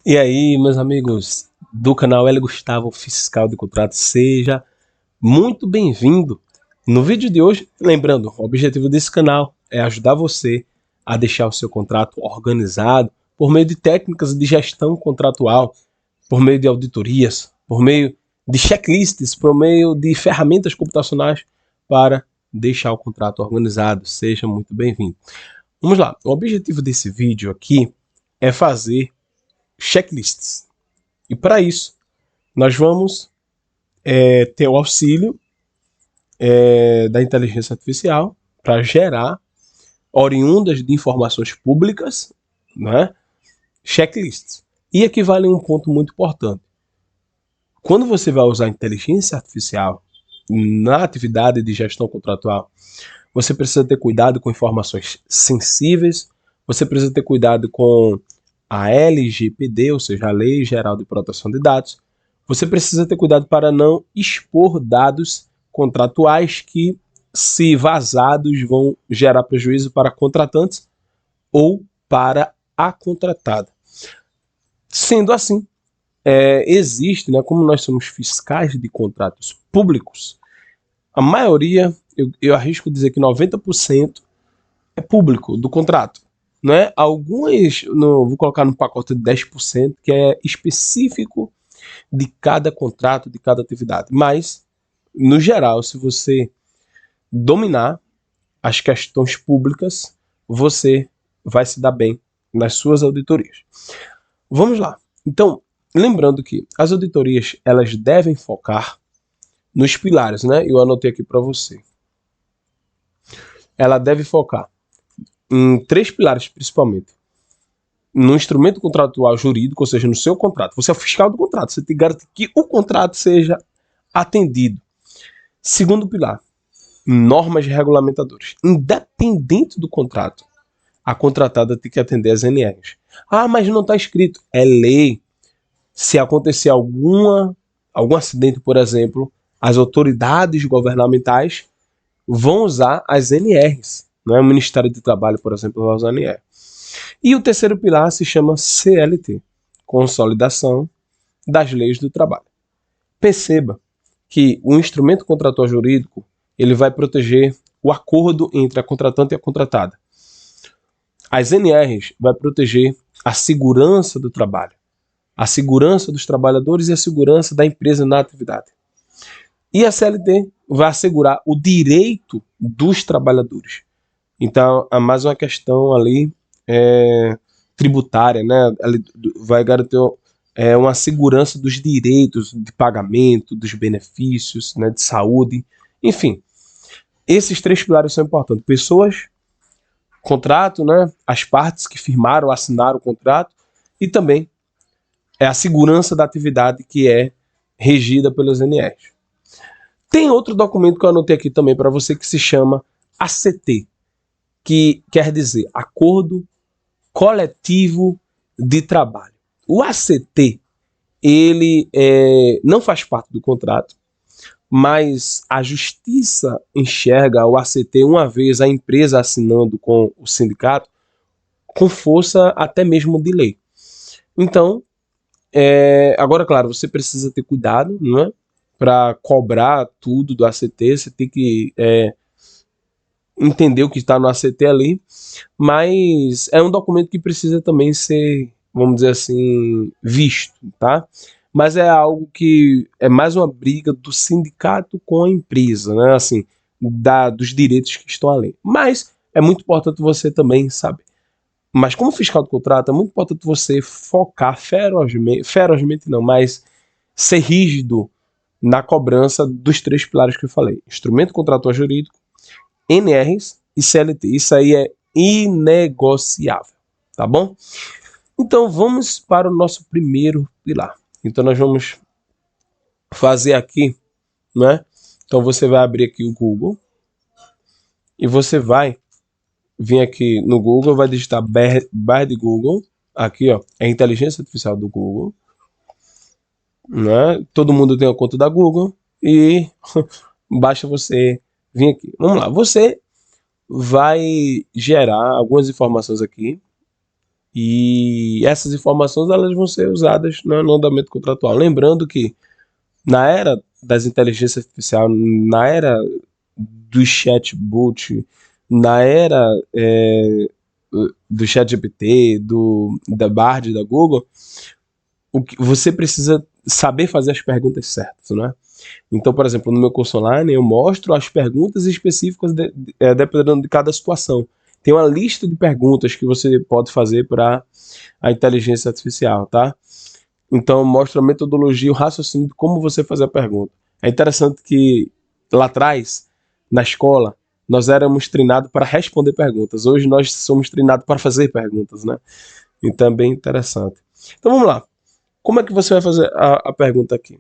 E aí, meus amigos do canal L Gustavo Fiscal de Contrato, seja muito bem-vindo. No vídeo de hoje, lembrando, o objetivo desse canal é ajudar você a deixar o seu contrato organizado por meio de técnicas de gestão contratual, por meio de auditorias, por meio de checklists, por meio de ferramentas computacionais para deixar o contrato organizado. Seja muito bem-vindo. Vamos lá, o objetivo desse vídeo aqui é fazer checklists. E para isso, nós vamos ter o auxílio da inteligência artificial para gerar, oriundas de informações públicas, né, checklists. E aqui vale um ponto muito importante. Quando você vai usar inteligência artificial na atividade de gestão contratual, você precisa ter cuidado com informações sensíveis, você precisa ter cuidado com a LGPD, ou seja, a Lei Geral de Proteção de Dados. Você precisa ter cuidado para não expor dados contratuais que, se vazados, vão gerar prejuízo para contratantes ou para a contratada. Sendo assim, existe, né, como nós somos fiscais de contratos públicos, a maioria, eu arrisco dizer que 90% é público do contrato. Né? Algumas, vou colocar no pacote de 10%, que é específico de cada contrato, de cada atividade. Mas, no geral, se você dominar as questões públicas, você vai se dar bem nas suas auditorias. Vamos lá. Então, lembrando que as auditorias, elas devem focar nos pilares, né? Eu anotei aqui para você. Ela deve focar em 3 pilares, principalmente. No instrumento contratual jurídico, ou seja, no seu contrato. Você é o fiscal do contrato, você tem que garantir que o contrato seja atendido. Segundo pilar, normas regulamentadoras. Independente do contrato, a contratada tem que atender às NRs. Ah, mas não está escrito. É lei. Se acontecer algum acidente, por exemplo, as autoridades governamentais vão usar as NRs. Não é? O Ministério do Trabalho, por exemplo, vai usar a NR. E o terceiro pilar se chama CLT, Consolidação das Leis do Trabalho. Perceba que o instrumento contratual jurídico ele vai proteger o acordo entre a contratante e a contratada. As NRs vai proteger a segurança do trabalho, a segurança dos trabalhadores e a segurança da empresa na atividade. E a CLT vai assegurar o direito dos trabalhadores. Então, há mais uma questão ali tributária, né? Vai garantir uma segurança dos direitos de pagamento, dos benefícios, né? De saúde, enfim. Esses 3 pilares são importantes. Pessoas, contrato, né? As partes que firmaram, assinaram o contrato e também a segurança da atividade que é regida pelos NRs. Tem outro documento que eu anotei aqui também para você que se chama ACT, que quer dizer Acordo Coletivo de Trabalho. O ACT, ele não faz parte do contrato, mas a justiça enxerga o ACT, uma vez a empresa assinando com o sindicato, com força até mesmo de lei. Então, agora, claro, você precisa ter cuidado, não é? Para cobrar tudo do ACT, você tem que entender o que está no ACT ali, mas é um documento que precisa também ser, vamos dizer assim, visto, tá? Mas é algo que é mais uma briga do sindicato com a empresa, né? Assim, dos direitos que estão ali. Mas é muito importante você também saber. Mas como fiscal do contrato, é muito importante você focar ferozmente não, mas ser rígido na cobrança dos 3 pilares que eu falei. Instrumento contratual jurídico, NRs e CLT. Isso aí é inegociável, tá bom? Então vamos para o nosso primeiro pilar. Então nós vamos fazer aqui, né? Então você vai abrir aqui o Google e você vai vir aqui no Google, vai digitar barra de Google, aqui ó, é a inteligência artificial do Google, né? Todo mundo tem a conta da Google e basta você vir aqui. Vamos lá, você vai gerar algumas informações aqui. E essas informações elas vão ser usadas no andamento contratual. Lembrando que na era das inteligências artificiais, na era do chatbot, na era do ChatGPT, da Bard, da Google, o que você precisa saber fazer as perguntas certas, né? Então, por exemplo, no meu curso online eu mostro as perguntas específicas dependendo de cada situação. Tem uma lista de perguntas que você pode fazer para a inteligência artificial, tá? Então, mostra a metodologia, o raciocínio de como você fazer a pergunta. É interessante que lá atrás, na escola, nós éramos treinados para responder perguntas. Hoje nós somos treinados para fazer perguntas, né? Então é bem interessante. Então vamos lá. Como é que você vai fazer a pergunta aqui?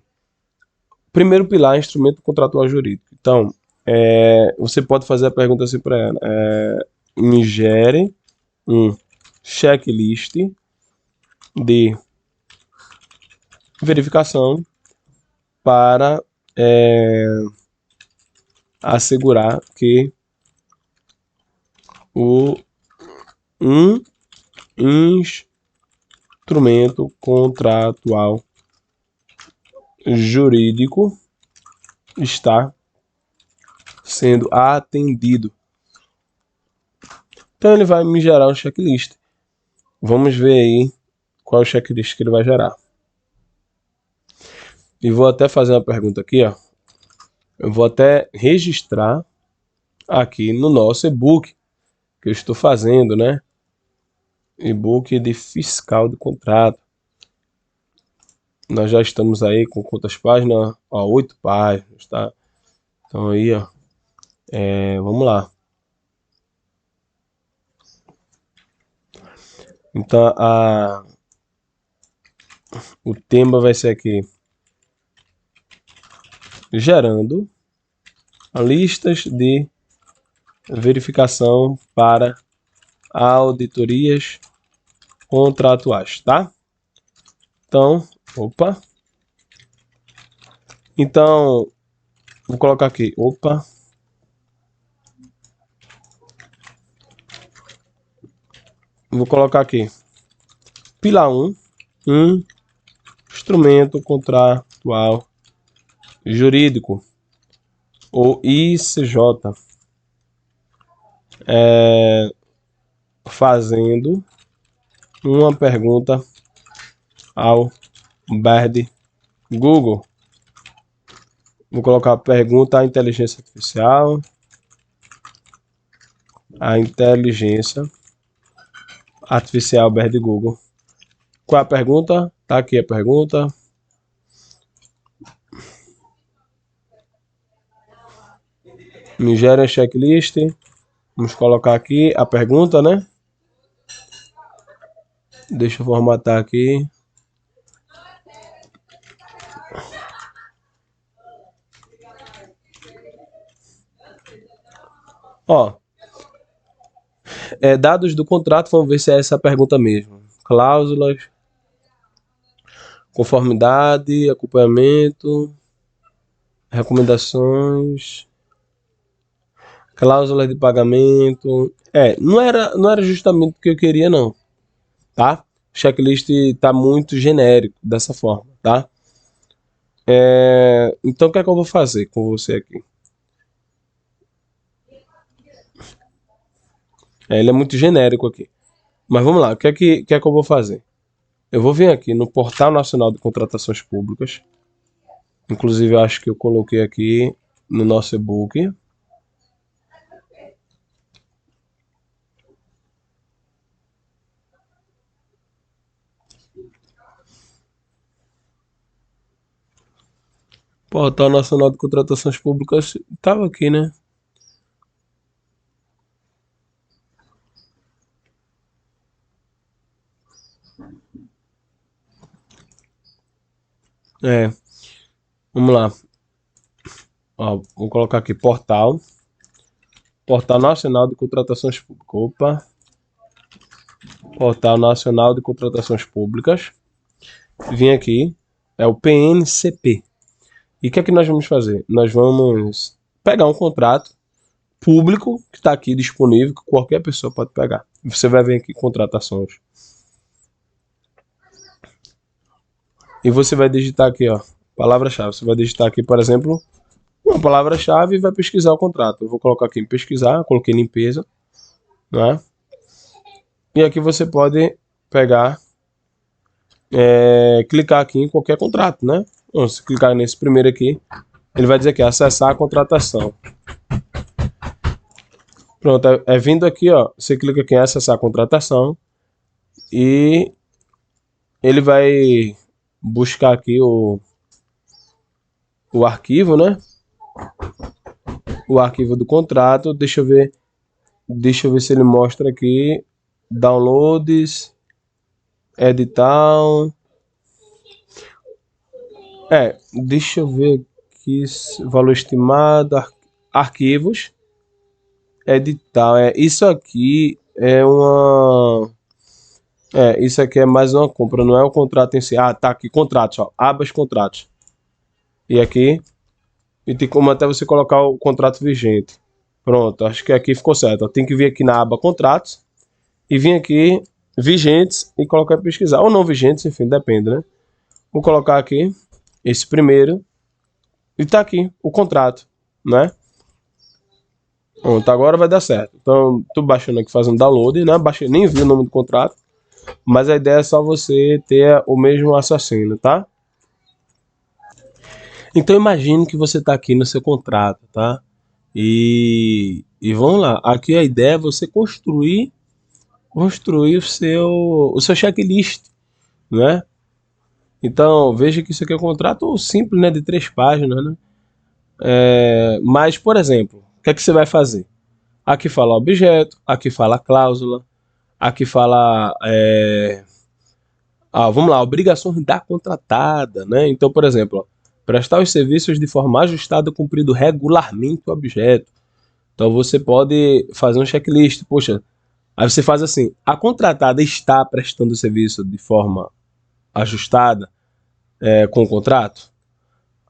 Primeiro pilar, instrumento contratual jurídico. Então, você pode fazer a pergunta assim para ela. Me gere um checklist de verificação para assegurar que um instrumento contratual jurídico está sendo atendido. Então ele vai me gerar um checklist. Vamos ver aí qual é o checklist que ele vai gerar. E vou até fazer uma pergunta aqui, ó. Eu vou até registrar aqui no nosso e-book que eu estou fazendo, né? E-book de fiscal de contrato. Nós já estamos aí com quantas páginas? Ó, 8 páginas, tá? Então aí, ó. Vamos lá. Então o tema vai ser aqui: gerando listas de verificação para auditorias contratuais, tá? Então, Então, vou colocar aqui, Vou colocar aqui, pilar 1, instrumento contratual jurídico, ou ICJ, fazendo uma pergunta ao Bard Google. Vou colocar a pergunta à inteligência artificial. A inteligência artificial Bard Google. Qual é a pergunta? Tá aqui a pergunta. Me gera checklist. Vamos colocar aqui a pergunta, né? Deixa eu formatar aqui. Ó, dados do contrato, vamos ver se é essa pergunta mesmo. Cláusulas, conformidade, acompanhamento, recomendações, cláusulas de pagamento. Não era justamente o que eu queria, não, tá? O checklist tá muito genérico dessa forma, tá? Então o que é que eu vou fazer com você aqui? Ele é muito genérico aqui. Mas vamos lá, o que é que eu vou fazer? Eu vou vir aqui no Portal Nacional de Contratações Públicas. Inclusive, eu acho que eu coloquei aqui no nosso e-book. Portal Nacional de Contratações Públicas estava aqui, né? Vamos lá. Ó, vou colocar aqui Portal Nacional de Contratações Públicas. Portal Nacional de Contratações Públicas. Vim aqui, é o PNCP. E o que é que nós vamos fazer? Nós vamos pegar um contrato público que está aqui disponível, que qualquer pessoa pode pegar. Você vai ver aqui contratações. e você vai digitar aqui, ó, palavra-chave. Você vai digitar aqui, por exemplo, uma palavra-chave e vai pesquisar o contrato. Eu vou colocar aqui em pesquisar, coloquei limpeza, né? E aqui você pode pegar, clicar aqui em qualquer contrato, né? Então, se clicar nesse primeiro aqui, ele vai dizer aqui, acessar a contratação. Pronto, vindo aqui, ó, você clica aqui em acessar a contratação e ele vai buscar aqui o arquivo, né? O arquivo do contrato. Deixa eu ver se ele mostra aqui downloads, edital. Deixa eu ver aqui, valor estimado, arquivos, edital. Isso aqui é uma... isso aqui é mais uma compra, não é o contrato em si. Ah, tá aqui, contratos, ó, abas contratos. E aqui, e tem como até você colocar o contrato vigente. Pronto, acho que aqui ficou certo. Tem que vir aqui na aba contratos e vir aqui vigentes e colocar pesquisar. Ou não vigentes, enfim, depende, né? Vou colocar aqui esse primeiro e tá aqui o contrato, né? Pronto, agora vai dar certo. Então, tô baixando aqui, fazendo download, né? Baixei, nem vi o nome do contrato, mas a ideia é só você ter o mesmo assassino, tá? Então, imagine que você tá aqui no seu contrato, tá? E vamos lá. Aqui a ideia é você construir o seu checklist, né? Então, veja que isso aqui é um contrato simples, né? De 3 páginas, né? Mas, por exemplo, o que é que você vai fazer? Aqui fala objeto, aqui fala cláusula, aqui fala... vamos lá, obrigações da contratada, né? Então, por exemplo, ó, prestar os serviços de forma ajustada, cumprido regularmente o objeto. Então, você pode fazer um checklist. Poxa, aí você faz assim, a contratada está prestando o serviço de forma ajustada com o contrato?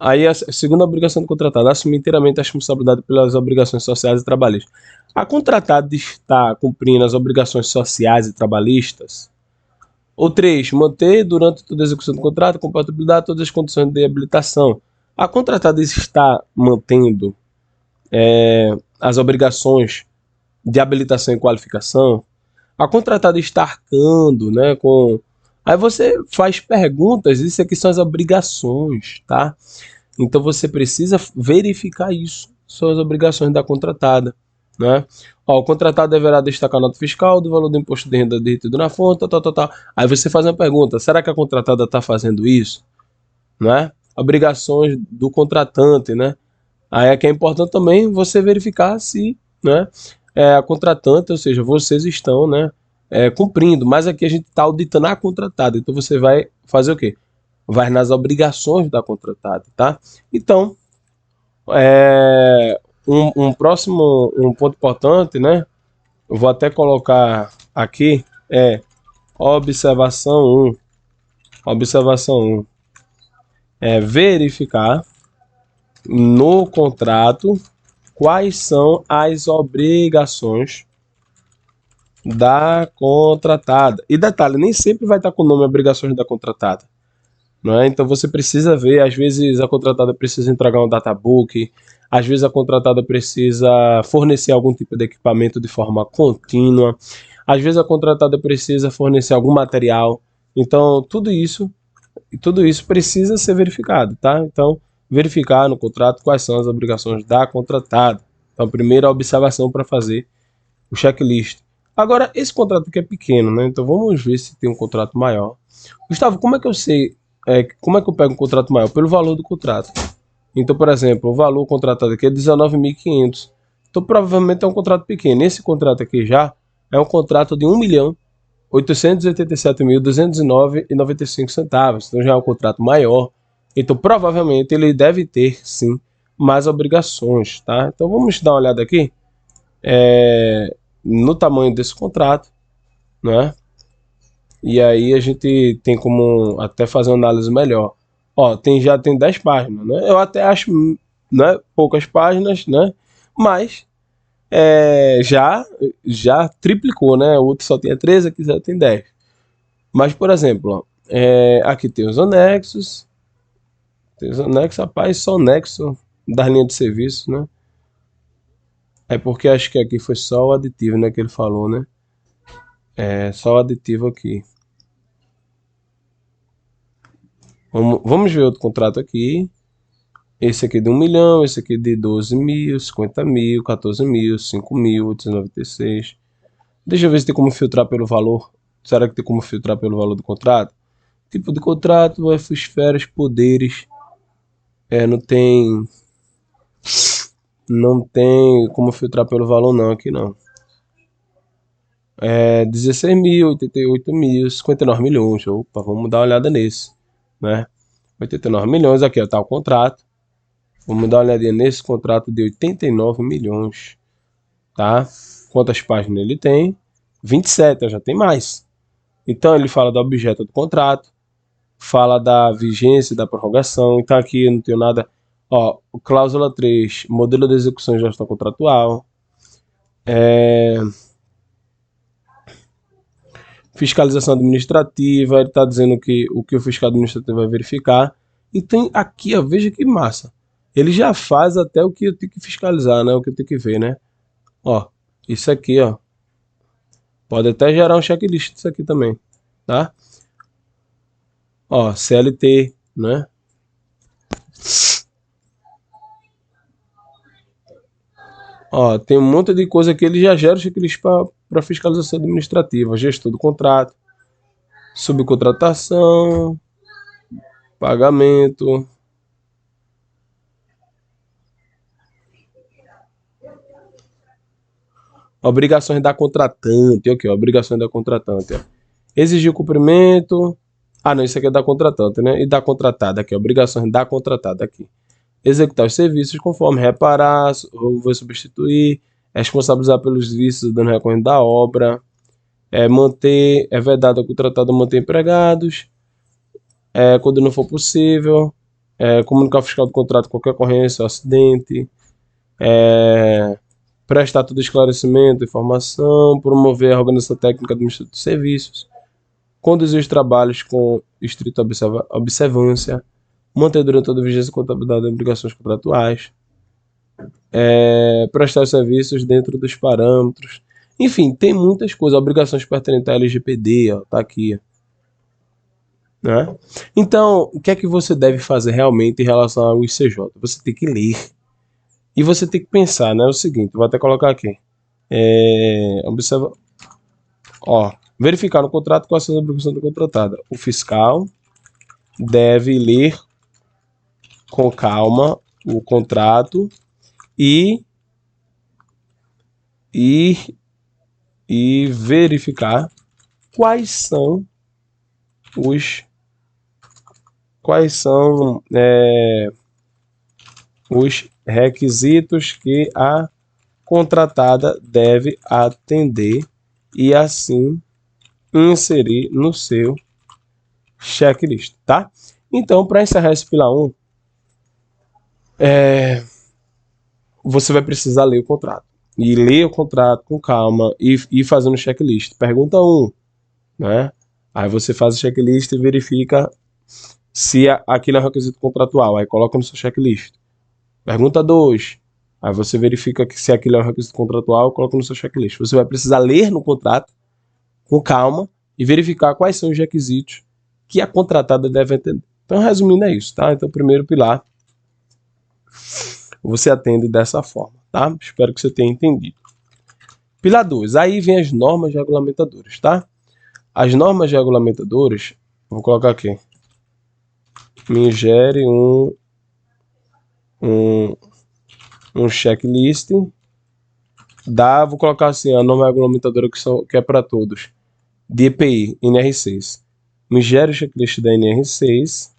Aí a segunda obrigação do contratado, assumir inteiramente a responsabilidade pelas obrigações sociais e trabalhistas. A contratada está cumprindo as obrigações sociais e trabalhistas? Ou 3, manter durante toda a execução do contrato, compatibilidade todas as condições de habilitação. A contratada está mantendo as obrigações de habilitação e qualificação? A contratada está arcando, né, com... Aí você faz perguntas, isso aqui são as obrigações, tá? Então você precisa verificar isso, são as obrigações da contratada, né? Ó, o contratado deverá destacar a nota fiscal do valor do imposto de renda derretido na fonte, tal. Aí você faz uma pergunta, será que a contratada está fazendo isso? Né? Obrigações do contratante, né? Aí é que é importante também você verificar se, né, a contratante, ou seja, vocês estão, né, cumprindo. Mas aqui a gente está auditando a contratada, então você vai fazer o quê? Vai nas obrigações da contratada, tá? Então, um próximo ponto importante, né? Eu vou até colocar aqui, observação 1. Observação 1. Verificar no contrato quais são as obrigações da contratada. E detalhe, nem sempre vai estar com o nome obrigações da contratada. Não é? Então você precisa ver, às vezes a contratada precisa entregar um databook, às vezes a contratada precisa fornecer algum tipo de equipamento de forma contínua, às vezes a contratada precisa fornecer algum material. Então tudo isso precisa ser verificado, tá? Então verificar no contrato quais são as obrigações da contratada. Então primeira observação para fazer o checklist. Agora esse contrato aqui é pequeno, né? Então vamos ver se tem um contrato maior. Gustavo, como é que eu sei? Como é que eu pego um contrato maior? Pelo valor do contrato. Então, por exemplo, o valor contratado aqui é 19.500. Então, provavelmente é um contrato pequeno. Esse contrato aqui já é um contrato de 1.887.209,95 centavos. Então, já é um contrato maior. Então, provavelmente ele deve ter, sim, mais obrigações, tá? Então, vamos dar uma olhada aqui no tamanho desse contrato, né? E aí a gente tem como até fazer uma análise melhor. Ó, já tem 10 páginas, né? Eu até acho, né, poucas páginas, né? Mas já triplicou, né? O outro só tinha 13, aqui já tem 10. Mas, por exemplo, ó, Aqui tem os anexos. Tem os anexos, rapaz, só anexo da linha de serviço, né? É porque acho que aqui foi só o aditivo, né, que ele falou, né? É só o aditivo aqui. Vamos ver outro contrato aqui. Esse aqui de 1 milhão, esse aqui de 12 mil, 50 mil, 14 mil, 5 mil, 896. Deixa eu ver se tem como filtrar pelo valor. Será que tem como filtrar pelo valor do contrato? Tipo de contrato, esferas, poderes. Não tem como filtrar pelo valor não, aqui não. 16 mil, 88 mil, 59 milhões. Opa, vamos dar uma olhada nesse, né? 89 milhões, aqui ó, tá o contrato. Vamos dar uma olhadinha nesse contrato de 89 milhões, tá? Quantas páginas ele tem? 27, já tem mais. Então ele fala do objeto do contrato, fala da vigência, da prorrogação. Então aqui eu não tenho nada. Ó, cláusula 3, modelo de execução de gestão contratual. Fiscalização administrativa, ele está dizendo que o fiscal administrativo vai verificar. Então aqui, ó, veja que massa. Ele já faz até o que eu tenho que fiscalizar, né? O que eu tenho que ver, né? Ó, isso aqui, ó. Pode até gerar um checklist disso aqui também, tá? Ó, CLT, né? Ó, tem um monte de coisa que ele já gera o checklist para fiscalização administrativa, gestor do contrato, subcontratação, pagamento. Obrigações da contratante, ok, obrigações da contratante. Ó. Exigir o cumprimento. Ah, não, isso aqui é da contratante, né? E da contratada aqui, obrigações da contratada aqui. Executar os serviços conforme reparar, ou vou substituir, responsabilizar pelos vícios do dano recorrente da obra, é vedado ao contratado manter empregados, quando não for possível, comunicar ao fiscal do contrato qualquer ocorrência ou acidente, prestar todo esclarecimento, informação, promover a organização técnica administrativa de serviços, conduzir os trabalhos com estrita observância, manter durante toda a vigência e contabilidade de obrigações contratuais, prestar serviços dentro dos parâmetros. Enfim, tem muitas coisas, obrigações pertinentes à LGPD, ó, tá aqui. Né? Então, o que é que você deve fazer realmente em relação ao ICJ? Você tem que ler. E você tem que pensar, né? O seguinte, vou até colocar aqui. Observa. Ó, verificar no contrato quais são as obrigações da contratada. O fiscal deve ler com calma o contrato e verificar quais são os requisitos que a contratada deve atender e assim inserir no seu checklist, tá? Então, para encerrar esse pilar 1, você vai precisar ler o contrato. E ler o contrato com calma e ir fazendo checklist. Pergunta 1, né? Aí você faz o checklist e verifica se aquilo é um requisito contratual. Aí coloca no seu checklist. Pergunta 2. Aí você verifica que se aquilo é um requisito contratual, coloca no seu checklist. Você vai precisar ler no contrato com calma e verificar quais são os requisitos que a contratada deve atender. Então, resumindo, é isso, tá? Então, o primeiro pilar, você atende dessa forma, tá? Espero que você tenha entendido. Pilar 2, aí vem as normas regulamentadoras, tá? As normas regulamentadoras, vou colocar aqui, me gere um checklist vou colocar assim, a norma regulamentadora que é para todos, de EPI, NR6. Me gere o checklist da NR6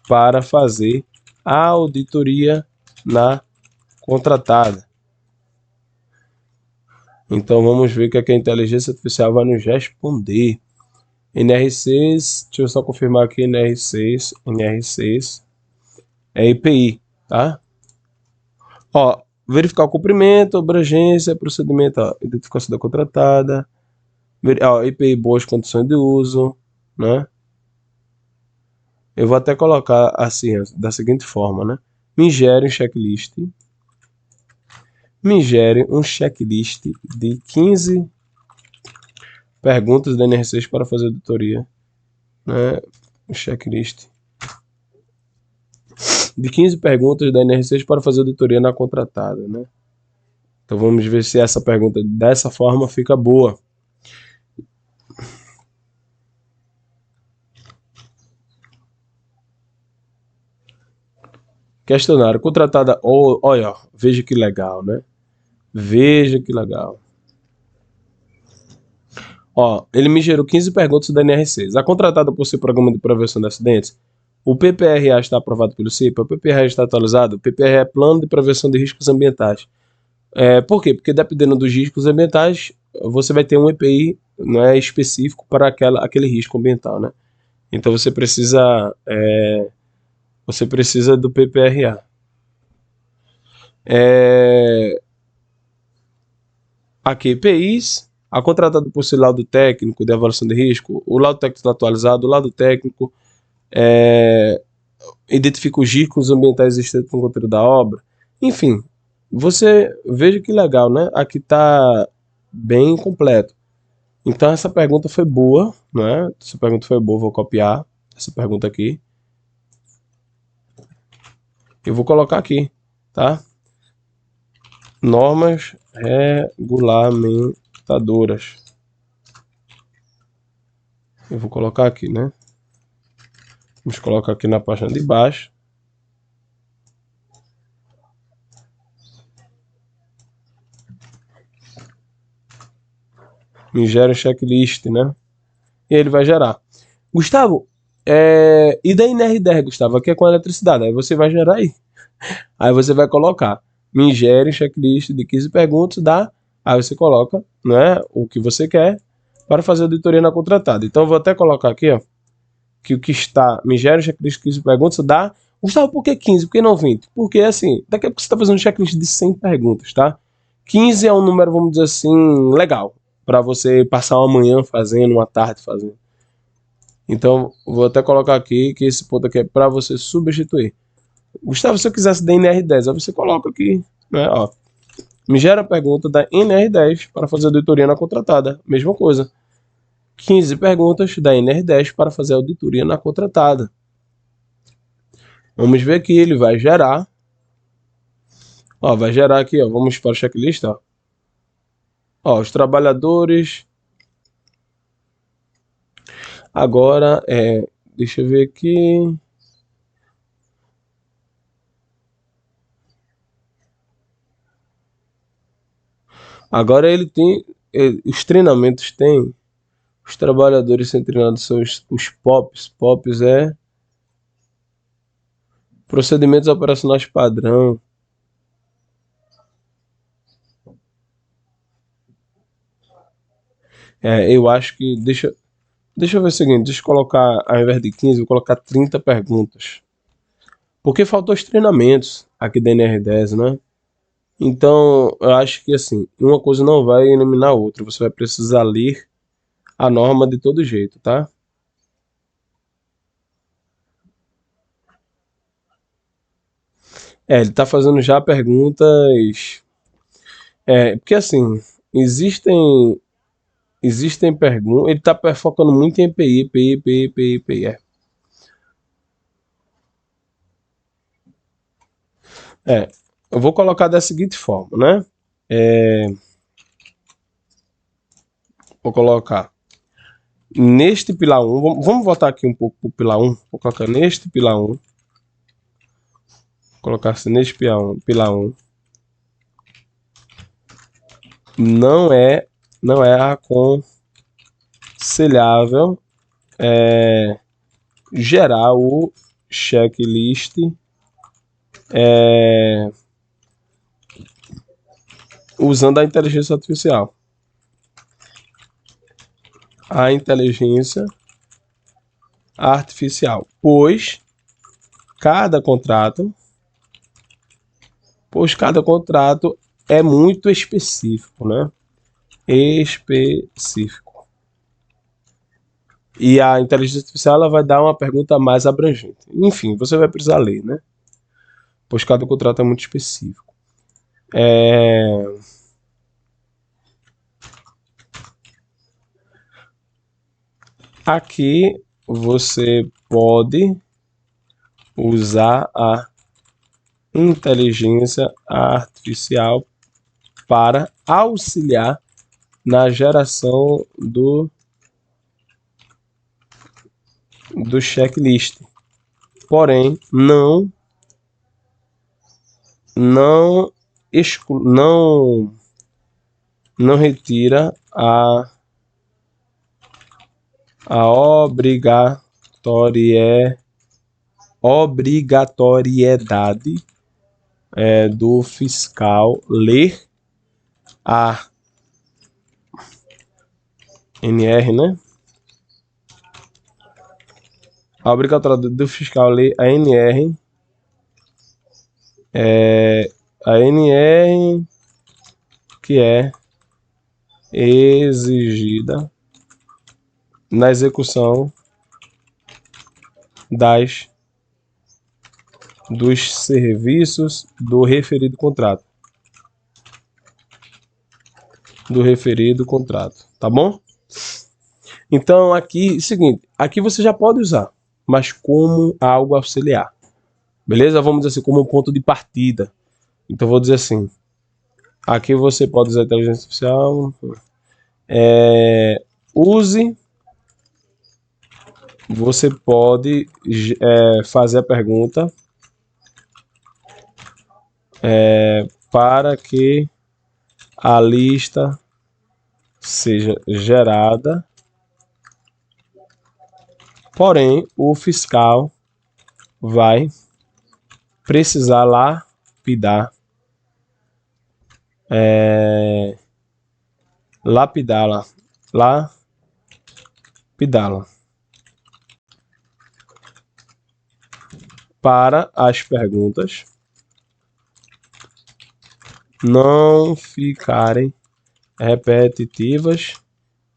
para fazer a auditoria na contratada. Então vamos ver o que a inteligência artificial vai nos responder. NR6, deixa eu só confirmar aqui, NR6 é EPI, tá? Ó, verificar o cumprimento, abrangência, procedimento, ó, identificação da contratada, ó, EPI boas condições de uso, né? Eu vou até colocar assim, da seguinte forma, né? Me gere um checklist de 15 perguntas da NR6 para fazer auditoria, né? Um checklist de 15 perguntas da NR6 para fazer auditoria na contratada, né? Então vamos ver se essa pergunta dessa forma fica boa. Questionário. Contratada. Olha, veja que legal, né? Veja que legal. Ó, ele me gerou 15 perguntas da NR6. A contratada por ser programa de prevenção de acidentes. O PPRA está aprovado pelo CIPA? O PPRA está atualizado? O PPRA é Plano de Prevenção de Riscos Ambientais. Por quê? Porque dependendo dos riscos ambientais, você vai ter um EPI, né, específico para aquele risco ambiental, né? Então você precisa do PPRA. Aqui, EPIs, a contratada por ser laudo técnico de avaliação de risco, o laudo técnico está atualizado, o laudo técnico identifica os riscos ambientais existentes no conteúdo da obra. Enfim, você veja que legal, né? Aqui está bem completo. Então essa pergunta foi boa, né? Essa pergunta foi boa, vou copiar essa pergunta aqui. Eu vou colocar aqui, tá? Normas regulamentadoras. Eu vou colocar aqui, né? Vamos colocar aqui na página de baixo. Me gera um checklist, né? E ele vai gerar. Gustavo, e da NR10, Gustavo? Aqui é com eletricidade. Aí você vai gerar aí. Aí você vai colocar. Me gere checklist de 15 perguntas, dá. Aí você coloca, né, o que você quer para fazer a auditoria na contratada. Então eu vou até colocar aqui, ó, que o que está, me gera checklist de 15 perguntas, dá. Gustavo, por que 15? Por que não 20? Porque assim, daqui a pouco você está fazendo um checklist de 100 perguntas, tá? 15 é um número, vamos dizer assim, legal, para você passar uma manhã fazendo, uma tarde fazendo. Então, vou até colocar aqui que esse ponto aqui é para você substituir. Gustavo, se eu quisesse da NR10, aí você coloca aqui, né? Ó, me gera a pergunta da NR10 para fazer a auditoria na contratada. Mesma coisa. 15 perguntas da NR10 para fazer a auditoria na contratada. Vamos ver aqui, ele vai gerar. Ó, vai gerar aqui, ó. Vamos para o checklist, ó. Ó, os trabalhadores. Agora, deixa eu ver aqui. Agora ele tem. Os treinamentos tem. Os trabalhadores sendo treinados são os POPs. POPs é procedimentos operacionais padrão. Eu acho que. Deixa eu ver o seguinte. Deixa eu colocar, ao invés de 15, vou colocar 30 perguntas. Porque faltou os treinamentos aqui da NR10, né? Então, eu acho que assim, uma coisa não vai eliminar a outra. Você vai precisar ler a norma de todo jeito, tá? Ele tá fazendo já perguntas. Porque assim, existem perguntas. Ele tá focando muito em EPI, EPI, EPI, EPI, EPI. Eu vou colocar da seguinte forma, né? Vou colocar neste pilar 1. Vamos voltar aqui um pouco pro pilar 1. Vou colocar neste pilar 1. Colocar assim neste pilar 1. Não é aconselhável gerar o checklist usando a inteligência artificial. A inteligência artificial, pois cada contrato é muito específico, né? Específico. E a inteligência artificial ela vai dar uma pergunta mais abrangente. Enfim, você vai precisar ler, né? Pois cada contrato é muito específico. Aqui você pode usar a inteligência artificial para auxiliar na geração do checklist. Porém, não retira a obrigatoriedade do fiscal ler a NR, né? A obrigatoriedade do fiscal ler a NR, que é exigida na execução dos serviços do referido contrato. Tá bom? Então aqui, seguinte, aqui você já pode usar, mas como algo auxiliar. Beleza? Vamos dizer assim, como um ponto de partida. Então vou dizer assim, aqui você pode usar a inteligência artificial, você pode fazer a pergunta para que a lista seja gerada, porém o fiscal vai precisar lapidá-la para as perguntas não ficarem repetitivas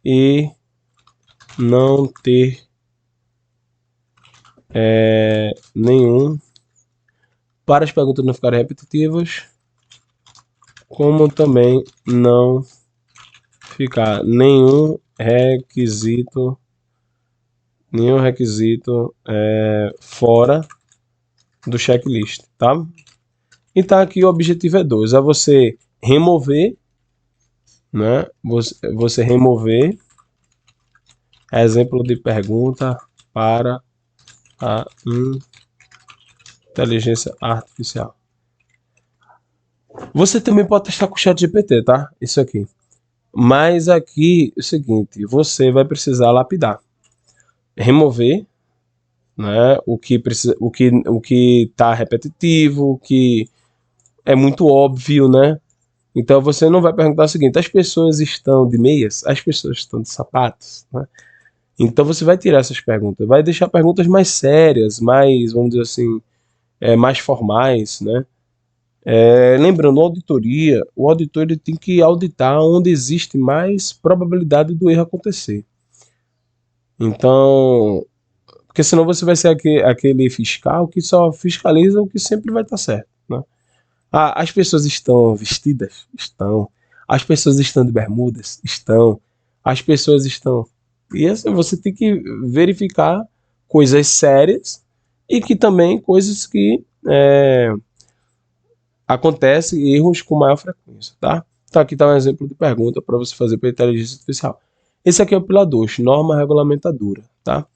e não ter para as perguntas não ficarem repetitivas, como também não ficar nenhum requisito fora do checklist, tá? Então aqui o objetivo é 2, é você remover, né? Você remover exemplo de pergunta para a inteligência artificial. Você também pode testar com o ChatGPT, tá? Isso aqui. Mas aqui é o seguinte, você vai precisar lapidar, remover, né, o que tá repetitivo, o que é muito óbvio, né? Então você não vai perguntar o seguinte: as pessoas estão de meias? As pessoas estão de sapatos? Né? Então você vai tirar essas perguntas, vai deixar perguntas mais sérias, mais, vamos dizer assim, mais formais, né? Lembrando, o auditor ele tem que auditar onde existe mais probabilidade do erro acontecer. Então, porque senão você vai ser aquele fiscal que só fiscaliza o que sempre vai estar certo, né? As pessoas estão vestidas? Estão. As pessoas estão de bermudas? Estão. As pessoas estão... E assim, você tem que verificar coisas sérias e que também coisas que acontecem, erros com maior frequência, tá? Então aqui está um exemplo de pergunta para você fazer para a inteligência artificial. Esse aqui é o pilar 2, norma regulamentadora, tá?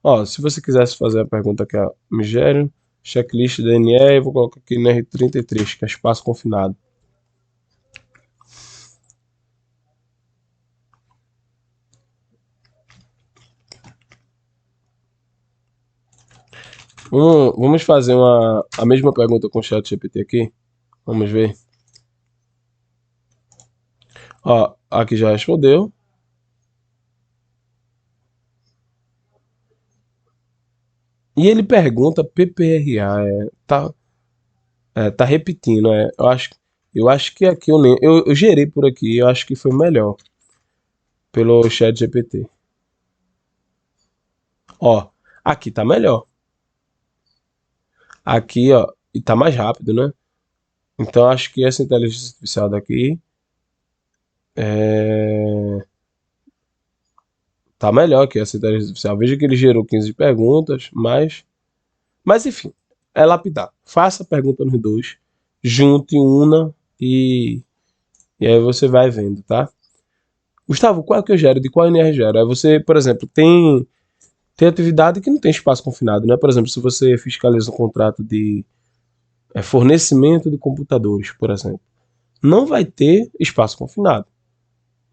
Ó, se você quisesse fazer a pergunta aqui, ó, Migério, checklist da NE, eu vou colocar aqui no R33, que é espaço confinado. Vamos fazer a mesma pergunta com o ChatGPT aqui. Vamos ver. Ó, aqui já respondeu. E ele pergunta PPRA. Tá repetindo. Eu acho que aqui eu gerei por aqui. Eu acho que foi melhor pelo ChatGPT. Ó, aqui tá melhor. Aqui, ó, e tá mais rápido, né? Então acho que essa inteligência artificial daqui tá melhor que essa inteligência artificial. Veja que ele gerou 15 perguntas, mas enfim, é lapidar. Faça a pergunta nos dois, junte, una e aí você vai vendo, tá? Gustavo, qual é que eu gero? De qual NR gero? Aí você, por exemplo, tem atividade que não tem espaço confinado, né? Por exemplo, se você fiscaliza um contrato de fornecimento de computadores, por exemplo, não vai ter espaço confinado,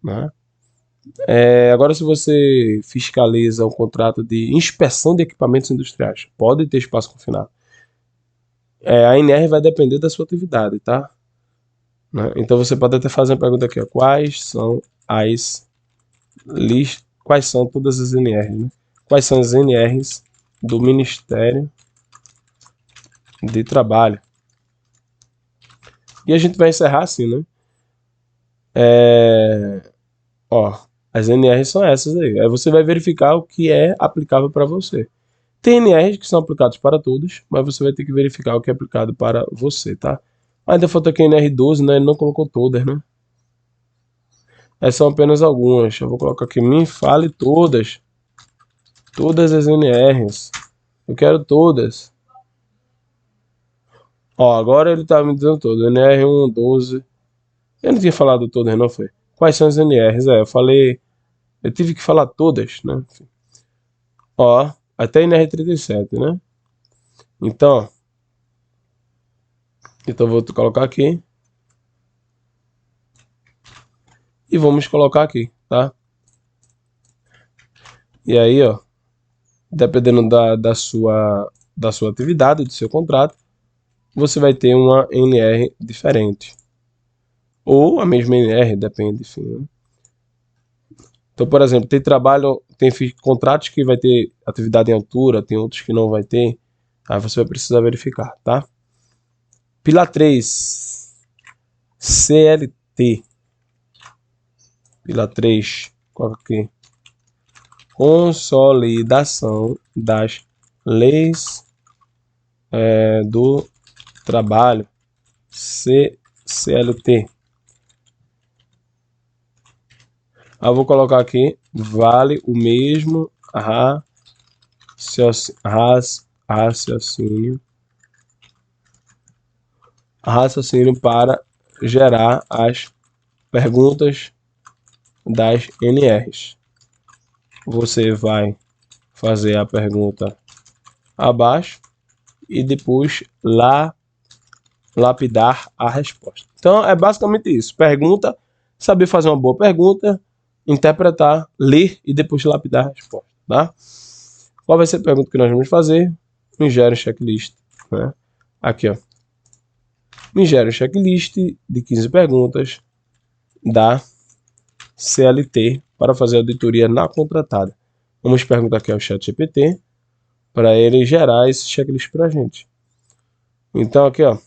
né? Agora, se você fiscaliza um contrato de inspeção de equipamentos industriais, pode ter espaço confinado. A NR vai depender da sua atividade, tá? Né? Então você pode até fazer uma pergunta aqui, ó. Quais são todas as NRs, né? Quais são as NRs do Ministério de Trabalho? E a gente vai encerrar assim, né? Ó, as NRs são essas aí. Aí você vai verificar o que é aplicável para você. Tem NRs que são aplicados para todos, mas você vai ter que verificar o que é aplicado para você, tá? Ainda falta aqui a NR12, né? Ele não colocou todas, né? Essas são apenas algumas. Eu vou colocar aqui, me fale todas. Todas as NRs. Eu quero todas. Ó, agora ele tá me dizendo todas. NR1, 12. Eu não tinha falado todas, não foi? Quais são as NRs? Eu falei... Eu tive que falar todas, né? Ó, até NR37, né? Então vou colocar aqui. E vamos colocar aqui, tá? E aí, ó, dependendo da sua atividade, do seu contrato, você vai ter uma NR diferente. Ou a mesma NR, depende, enfim. Né? Então, por exemplo, tem contratos que vai ter atividade em altura, tem outros que não vai ter. Aí você vai precisar verificar, tá? Pilar 3, CLT. Pilar 3, coloca aqui. Consolidação das leis do trabalho, CLT. Eu vou colocar aqui, vale o mesmo raciocínio para gerar as perguntas das NRs. Você vai fazer a pergunta abaixo e depois lapidar a resposta. Então é basicamente isso. Pergunta, saber fazer uma boa pergunta, interpretar, ler e depois lapidar a resposta, tá? Qual vai ser a pergunta que nós vamos fazer? Me gera um checklist, né? Aqui, ó. Me gera um checklist de 15 perguntas da CLT para fazer auditoria na contratada. Vamos perguntar aqui ao ChatGPT para ele gerar esse checklist para a gente. Então aqui, ó,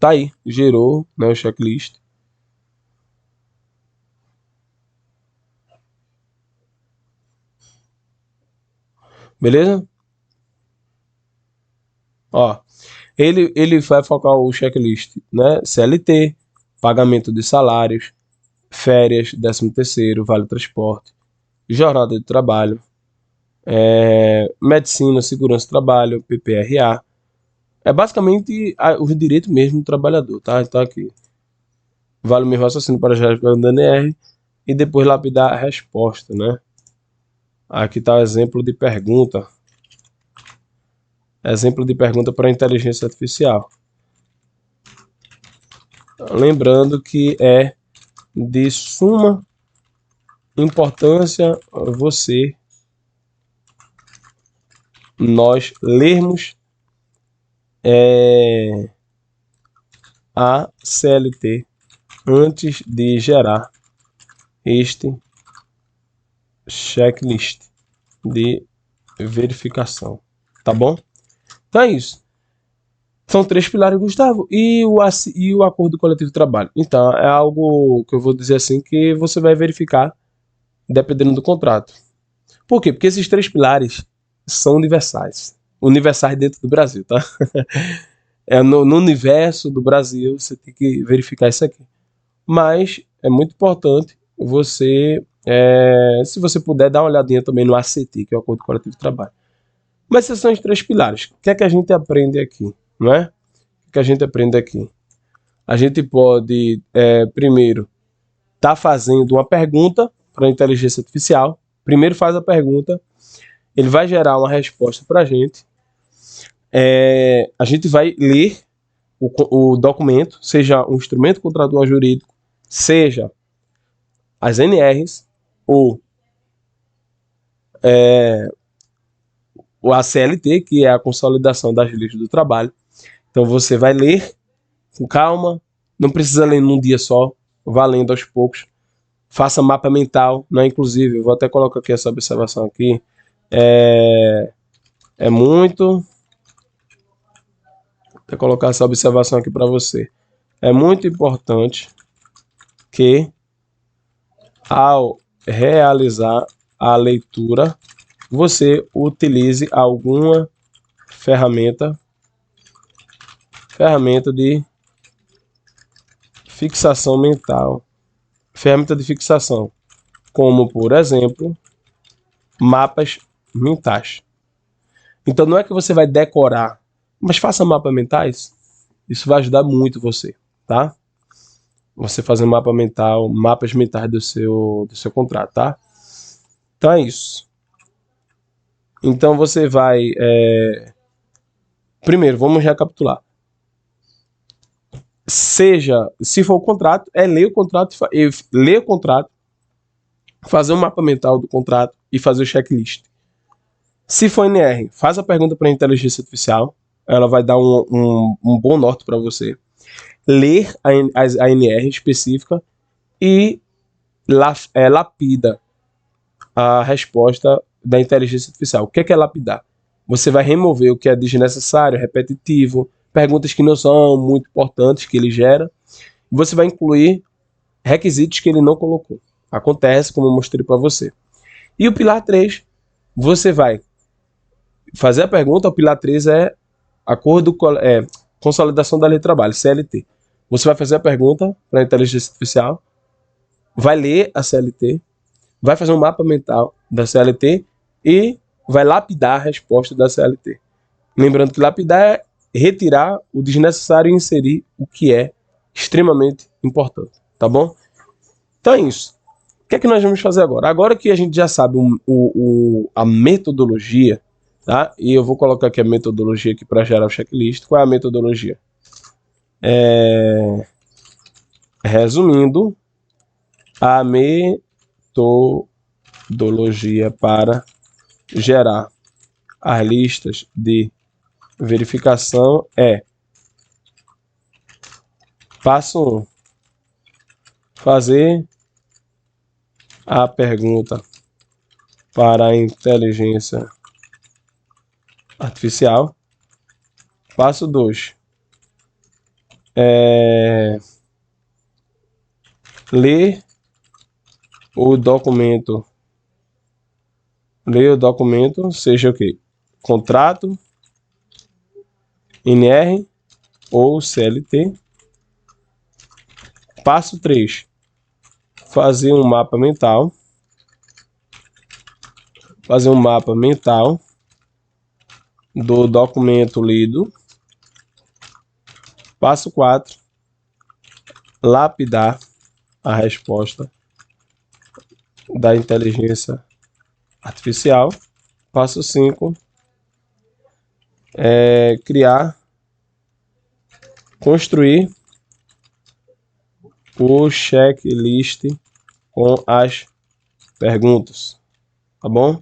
tá aí, gerou, né, o checklist. Beleza? Ó, ele vai focar o checklist, né? CLT, pagamento de salários, férias, 13º, vale transporte, jornada de trabalho, medicina, segurança do trabalho, PPRA. É basicamente os direitos mesmo do trabalhador, tá? Então aqui, vale o mesmo raciocínio para gerar a DNR e depois lapidar a resposta, né? Aqui está o exemplo de pergunta. Exemplo de pergunta para inteligência artificial. Lembrando que é de suma importância nós lermos a CLT antes de gerar este checklist de verificação, tá bom? Então é isso. São 3 pilares, Gustavo, e o acordo coletivo de trabalho. Então é algo que eu vou dizer assim que você vai verificar dependendo do contrato. Por quê? Porque esses 3 pilares são universais. Universais dentro do Brasil, tá? No universo do Brasil, você tem que verificar isso aqui. Mas é muito importante você, se você puder, dar uma olhadinha também no ACT, que é o Acordo Coletivo de Trabalho. Mas esses são os 3 pilares. O que é que a gente aprende aqui? Não é? O que a gente aprende aqui? A gente pode, primeiro, estar fazendo uma pergunta para a inteligência artificial. Primeiro faz a pergunta, ele vai gerar uma resposta para a gente. A gente vai ler o documento, seja um instrumento contratual jurídico, seja as NRs ou a CLT, que é a Consolidação das Leis do Trabalho. Então você vai ler com calma, não precisa ler num dia só, vá lendo aos poucos. Faça mapa mental, né? Inclusive, eu vou até colocar aqui essa observação aqui. Vou até colocar essa observação aqui para você. É muito importante que, ao realizar a leitura, você utilize alguma ferramenta de fixação mental. Ferramenta de fixação, como, por exemplo, mapas mentais. Então, não é que você vai decorar, mas faça mapas mentais. Isso vai ajudar muito você, tá? Você fazer mapa mental, mapas mentais do seu contrato, tá? Então é isso. Então você vai... Primeiro, vamos recapitular. Se for o contrato, ler o contrato, fazer um mapa mental do contrato e fazer o checklist. Se for NR, faz a pergunta para a inteligência artificial, ela vai dar um bom norte para você. Ler a NR específica e lapida a resposta da inteligência artificial. O que é lapidar? Você vai remover o que é desnecessário, repetitivo, perguntas que não são muito importantes que ele gera, e você vai incluir requisitos que ele não colocou. Acontece, como eu mostrei para você. E o pilar 3, você vai fazer a pergunta. O pilar 3 é Consolidação da Lei de Trabalho, CLT. Você vai fazer a pergunta para a inteligência artificial, vai ler a CLT, vai fazer um mapa mental da CLT e vai lapidar a resposta da CLT. Lembrando que lapidar é retirar o desnecessário e inserir o que é extremamente importante, tá bom? Então é isso. O que é que nós vamos fazer agora? Agora que a gente já sabe a metodologia, tá? E eu vou colocar aqui a metodologia aqui para gerar o checklist. Qual é a metodologia? Resumindo, a metodologia para gerar as listas de verificação é: passo 1, fazer a pergunta para a inteligência artificial. Passo 2, ler o documento, seja o que? Contrato, NR ou CLT. Passo 3, fazer um mapa mental. Do documento lido. Passo 4, lapidar a resposta da inteligência artificial. Passo 5, construir o checklist com as perguntas, tá bom?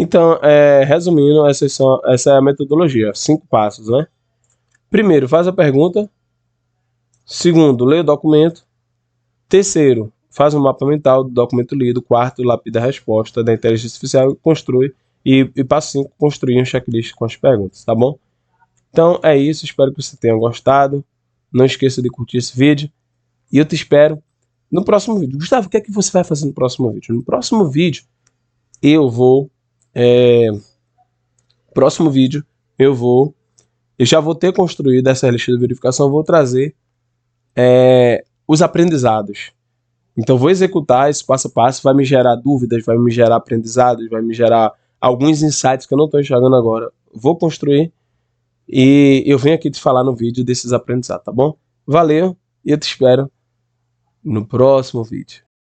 Então, resumindo, essa é a metodologia, 5 passos, né? Primeiro, faz a pergunta. Segundo, lê o documento. Terceiro, faz um mapa mental do documento lido. Quarto, lapida a resposta da inteligência artificial e construi. E passo 5, construir um checklist com as perguntas, tá bom? Então é isso, espero que você tenha gostado. Não esqueça de curtir esse vídeo. E eu te espero no próximo vídeo. Gustavo, o que é que você vai fazer no próximo vídeo? No próximo vídeo, eu vou... próximo vídeo, eu já vou ter construído essa lista de verificação, eu vou trazer os aprendizados. Então, vou executar esse passo a passo, vai me gerar dúvidas, vai me gerar aprendizados, vai me gerar alguns insights que eu não estou enxergando agora. Vou construir e eu venho aqui te falar no vídeo desses aprendizados, tá bom? Valeu e eu te espero no próximo vídeo.